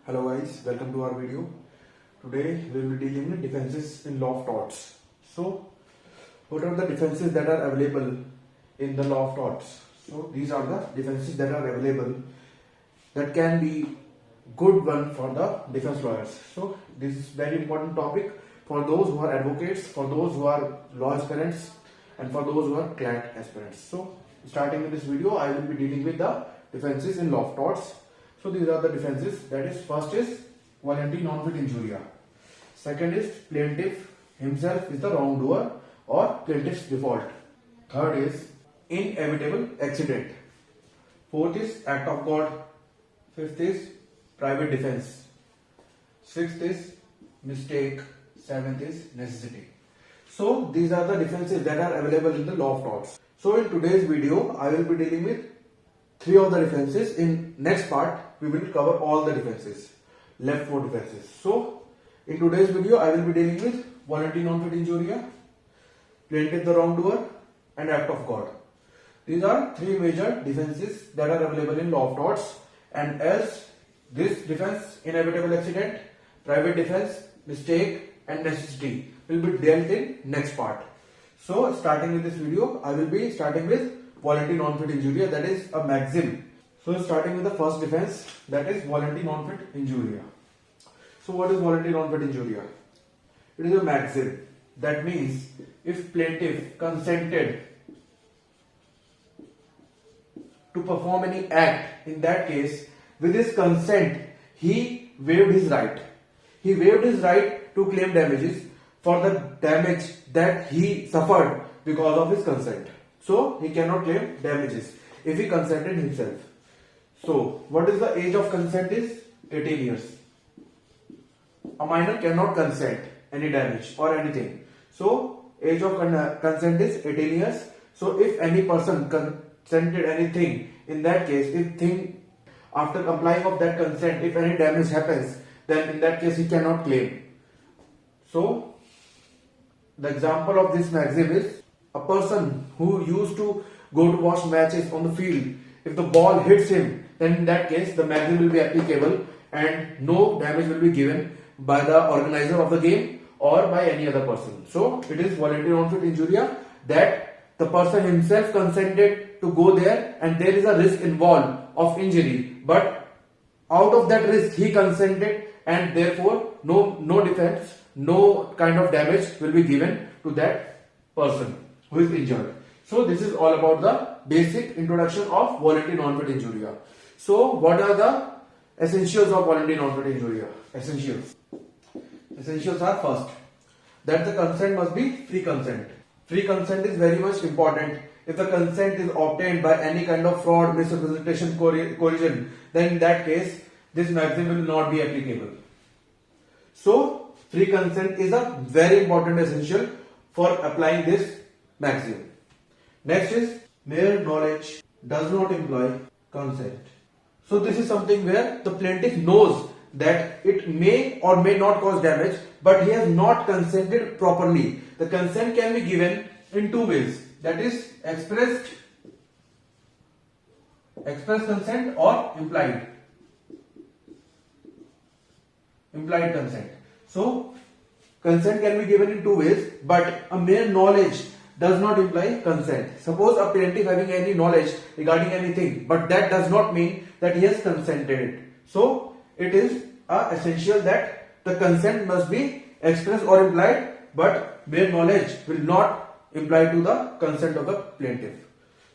Hello guys, welcome to our video. Today we will be dealing with defenses in law of torts. So, what are the defenses that are available in the law of torts? So, these are the defenses that are available that can be good one for the defense lawyers. So, this is very important topic for those who are advocates, for those who are law aspirants, and for those who are client aspirants. So, starting with this video, I will be dealing with the defenses in law of torts. So these are the defenses. That is, first is voluntary non-fit injuria. Second is plaintiff himself is the wrongdoer or plaintiff's default. Third is inevitable accident. Fourth is act of God. Fifth is private defense. Sixth is mistake. Seventh is necessity. So these are the defenses that are available in the law of torts. So in today's video, I will be dealing with three of the defenses. In next part, we will cover all the defenses, left four defenses. So, in today's video, I will be dealing with voluntary non-fit injuria, plaintiff the wrongdoer, and act of God. These are three major defenses that are available in law of torts, and else this defense, inevitable accident, private defense, mistake, and necessity will be dealt in next part. So, starting with this video, I will be starting with voluntary non-fit injuria, that is a maxim. So starting with the first defense, that is voluntary non-fit injuria. So what is voluntary non-fit injuria? It is a maxim. That means if plaintiff consented to perform any act, in that case, with his consent, he waived his right. He waived his right to claim damages for the damage that he suffered because of his consent. So he cannot claim damages if he consented himself. So what is the age of consent is 18 years. A minor cannot consent any damage or anything. So age of consent is 18 years. So if any person consented anything, in that case, if after complying of that consent, if any damage happens, then in that case he cannot claim. So the example of this maxim is a person who used to go to watch matches on the field. If the ball hits him, then in that case the maxim will be applicable and no damage will be given by the organizer of the game or by any other person. So it is voluntary non-fit injuria that the person himself consented to go there and there is a risk involved of injury, but out of that risk he consented and therefore no defense, no kind of damage will be given to that person who is injured. So this is all about the basic introduction of voluntary non-fit injuria. So what are the essentials of voluntary non-fit injuria? Essentials are, first, that the consent must be free consent. Free consent is very much important. If the consent is obtained by any kind of fraud, misrepresentation, coercion, then in that case this maxim will not be applicable. So free consent is a very important essential for applying this maxim. Next is mere knowledge does not imply consent. So this is something where the plaintiff knows that it may or may not cause damage, but he has not consented properly. The consent can be given in two ways, that is express consent or implied consent. So consent can be given in two ways, but a mere knowledge does not imply consent. Suppose a plaintiff having any knowledge regarding anything, but that does not mean that he has consented. So it is essential that the consent must be expressed or implied, but mere knowledge will not imply to the consent of the plaintiff.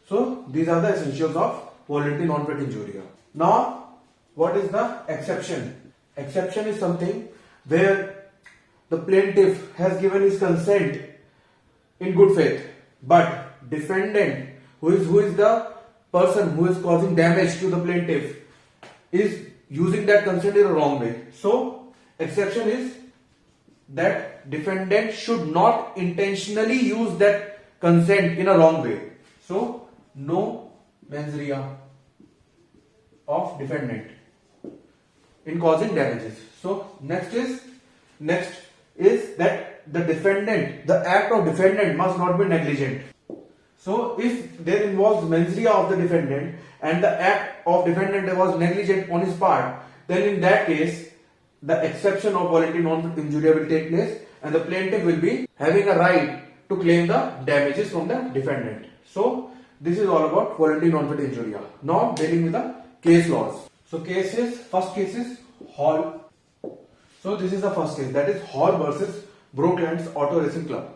So these are the essentials of voluntary non-fit injuria. Now, what is the exception? Exception is something where the plaintiff has given his consent in good faith, but defendant, who is the person who is causing damage to the plaintiff, is using that consent in a wrong way. So exception is that defendant should not intentionally use that consent in a wrong way. So no mens rea of defendant in causing damages. So next is that the act of defendant must not be negligent. So if there involves mens rea of the defendant and the act of defendant was negligent on his part, then in that case, the exception of voluntary non-fit injuria will take place and the plaintiff will be having a right to claim the damages from the defendant. So, this is all about voluntary non-fit injuria. Now, dealing with the case laws. So, first case is Hall. So, this is the first case, that is Hall versus Brooklands Auto Racing Club.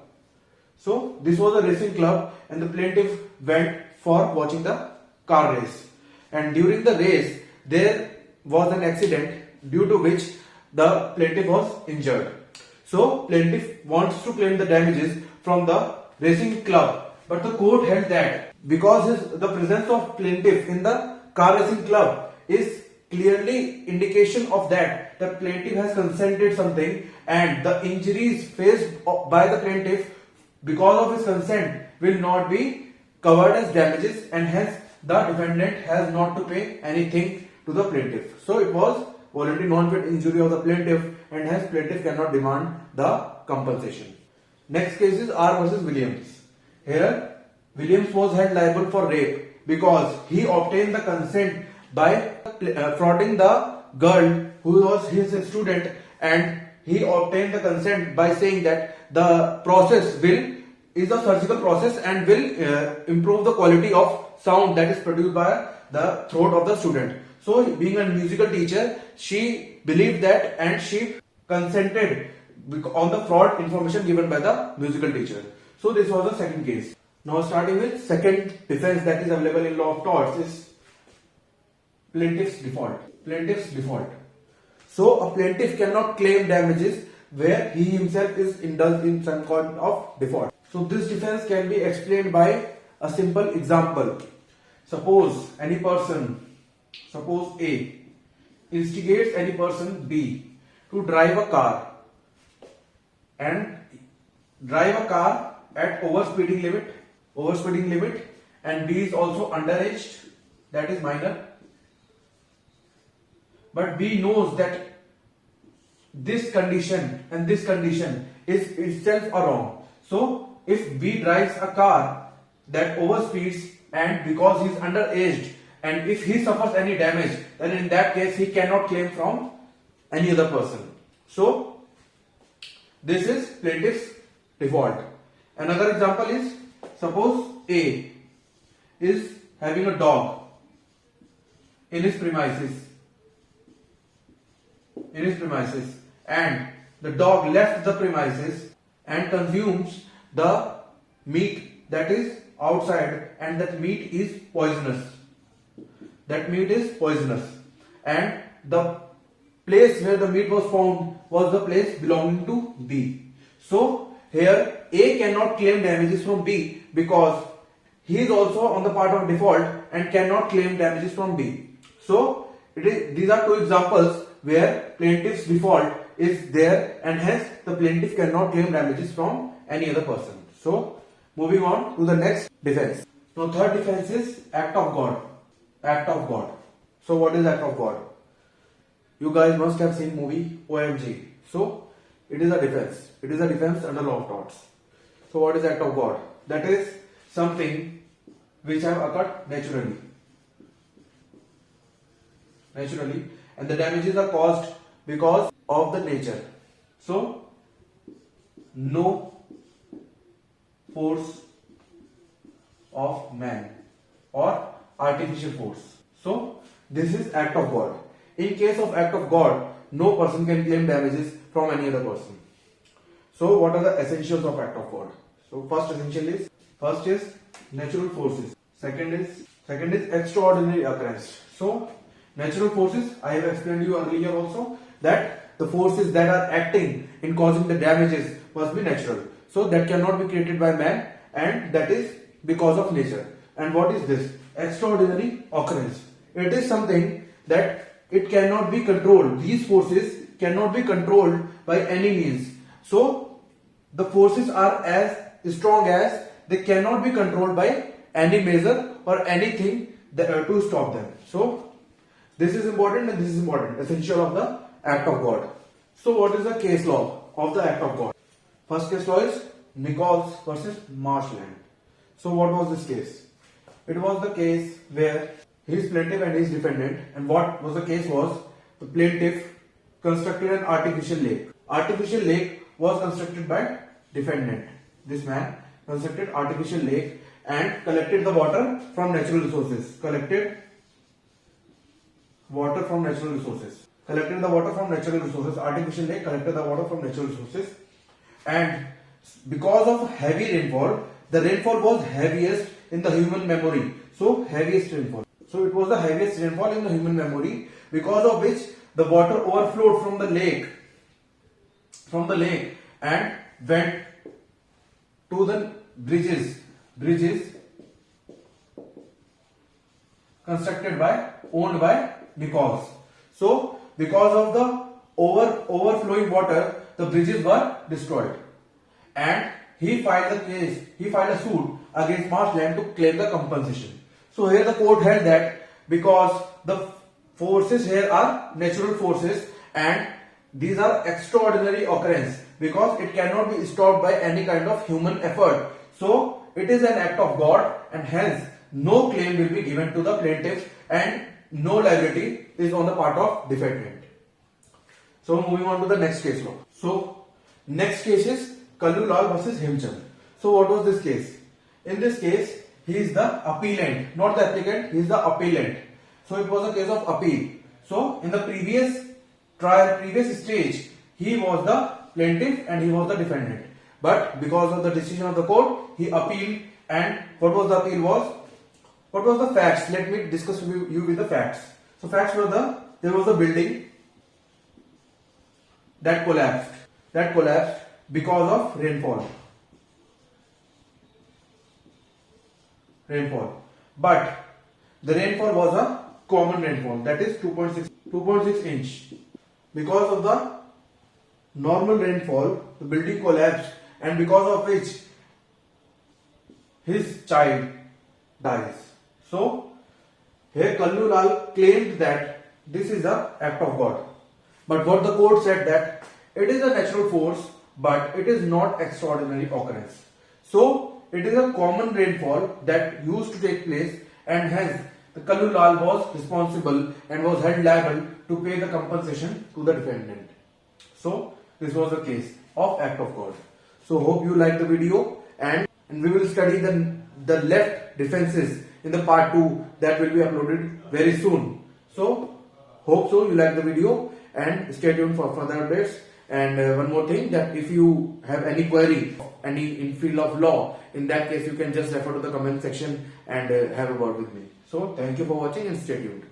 So, this was a racing club and the plaintiff went for watching the car race. And during the race, there was an accident due to which the plaintiff was injured. So, plaintiff wants to claim the damages from the racing club. But the court held that because the presence of plaintiff in the car racing club is clearly indication of that the plaintiff has consented something and the injuries faced by the plaintiff because of his consent will not be covered as damages and hence the defendant has not to pay anything to the plaintiff. So it was voluntary non-fit injury of the plaintiff and hence plaintiff cannot demand the compensation. Next case is R versus Williams. Here Williams was held liable for rape because he obtained the consent by frauding the girl who was his student, and he obtained the consent by saying that the process is a surgical process and will improve the quality of sound that is produced by the throat of the student. So, being a musical teacher, she believed that and she consented on the fraud information given by the musical teacher. So, this was the second case. Now, starting with second defense that is available in law of torts is plaintiff's default. Plaintiff's default. So, a plaintiff cannot claim damages where he himself is indulged in some kind of default. So, this defense can be explained by a simple example. Suppose A instigates any person B to drive a car and drive a car at overspeeding limit, and B is also underage, that is minor. But B knows that this condition and this condition is itself a wrong. So, if B drives a car that overspeeds and because he is underaged and if he suffers any damage, then in that case he cannot claim from any other person. So, this is plaintiff's default. Another example is, suppose A is having a dog in his premises and the dog left the premises and consumes the meat that is outside, and that meat is poisonous. And the place where the meat was found was the place belonging to B. So here A cannot claim damages from B because he is also on the part of default and cannot claim damages from B. So these are two examples where plaintiff's default is there and hence the plaintiff cannot claim damages from any other person. So moving on to the next defense. Now third defense is act of God. Act of God. So what is act of God? You guys must have seen movie OMG. So it is a defense. It is a defense under law of torts. So what is act of God? That is something which have occurred naturally, and the damages are caused because of the nature. So no force of man or artificial force. So this is act of God. In case of act of God, no person can claim damages from any other person. So what are the essentials of act of God? So first is natural forces. Second is extraordinary occurrence. So natural forces, I have explained you earlier also that the forces that are acting in causing the damages must be natural. So that cannot be created by man, and that is because of nature. And what is this? Extraordinary occurrence. It is something that it cannot be controlled. These forces cannot be controlled by any means. So the forces are as strong as they cannot be controlled by any measure or anything to stop them. So this is important and this is important. Essential of the act of God. So what is the case law of the act of God? First case law is Nichols versus Marshland. So what was this case? It was the case where he is plaintiff and he is defendant, and what was the case was the plaintiff constructed an artificial lake. Artificial lake was constructed by defendant. This man constructed artificial lake and collected the water from natural resources. Collected water from natural resources. Collected the water from natural resources. Artificial lake collected the water from natural resources. And because of heavy rainfall, the rainfall was heaviest in the human memory. So heaviest rainfall. So it was the heaviest rainfall in the human memory, because of which the water overflowed from the lake and went to the bridges owned by Nikos. So because of the overflowing water, the bridges were destroyed, and he filed a suit against Marshland to claim the compensation. So here the court held that because the forces here are natural forces and these are extraordinary occurrence, because it cannot be stopped by any kind of human effort. So it is an act of God, and hence no claim will be given to the plaintiff and no liability is on the part of defendant. So moving on to the next case law. So next case is Kallu Lal versus Hemchand. So what was this case? In this case, he is the appellant, not the applicant, he is the appellant. So it was a case of appeal. So in the previous stage, he was the plaintiff and he was the defendant. But because of the decision of the court, he appealed. And what was the appeal was? What was the facts? Let me discuss with you with the facts. So facts were there was a building that collapsed because of rainfall. But the rainfall was a common rainfall, that is 2.6 inch. Because of the normal rainfall, the building collapsed, and because of which his child dies. So here Kallu Lal claimed that this is an act of God. But what the court said, that it is a natural force, but it is not extraordinary occurrence. So it is a common rainfall that used to take place, and hence the Kallu Lal was responsible and was held liable to pay the compensation to the defendant. So this was the case of act of God. So hope you like the video, and we will study the left defenses in the part 2 that will be uploaded very soon. So hope so you like the video, and stay tuned for further updates. And one more thing, that if you have any query, any in field of law, in that case you can just refer to the comment section and have a word with me. So thank you for watching and stay tuned.